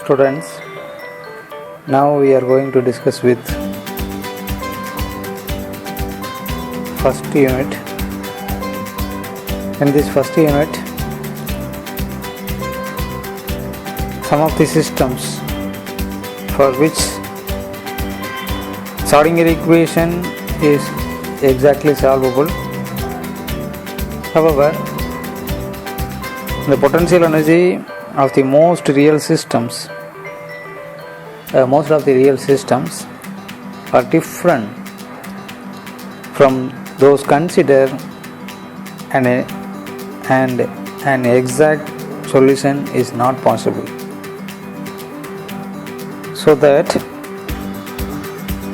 students, now we are going to discuss with first unit. In this first unit, some of the systems for which Schrödinger equation is exactly solvable. However, the potential energy of the most of the real systems are different from those considered, and an exact solution is not possible. So that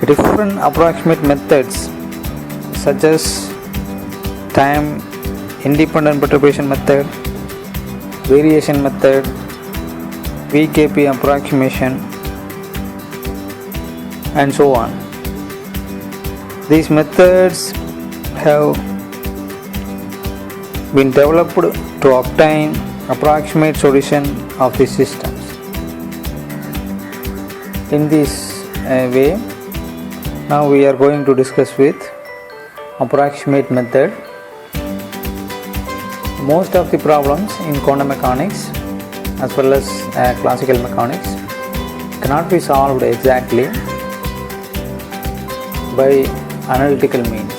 different approximate methods such as time independent perturbation method, variation method, VKP approximation, and so on. These methods have been developed to obtain approximate solution of the systems. In this way, now we are going to discuss with approximate method. Most of the problems in quantum mechanics as well as classical mechanics cannot be solved exactly by analytical means.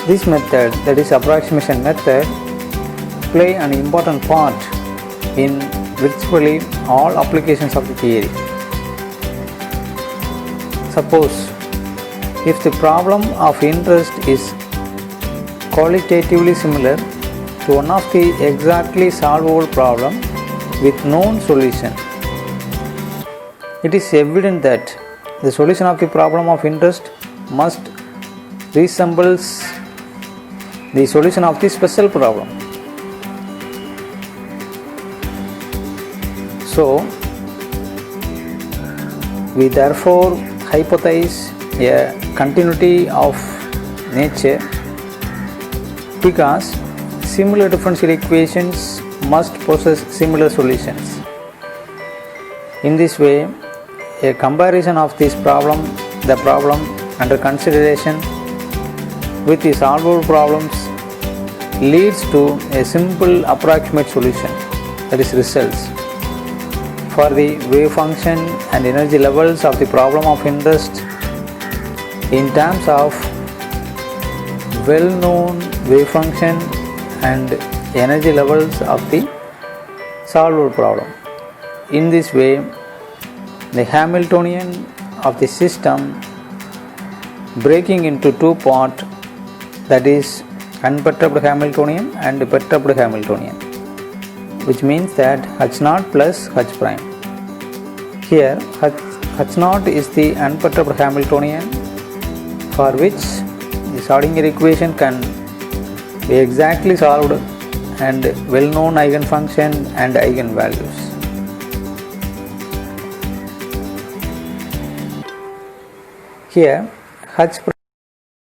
This method, that is approximation method, play an important part in virtually all applications of the theory. Suppose if the problem of interest is qualitatively similar to one of the exactly solvable problem with known solution, it is evident that the solution of the problem of interest must resembles the solution of the special problem. So, we therefore hypothesize a continuity of nature because similar differential equations must possess similar solutions. In this way, a comparison of the problem under consideration with the solvable problems leads to a simple approximate solution, that is results. For the wave function and energy levels of the problem of interest in terms of well-known wave function and energy levels of the solvable problem. In this way, the Hamiltonian of the system breaking into two parts, that is unperturbed Hamiltonian and perturbed Hamiltonian, which means that H0 plus H prime. Here H0 is the unperturbed Hamiltonian for which the Schrödinger equation can be exactly solved and well-known eigenfunction and eigenvalues. Here H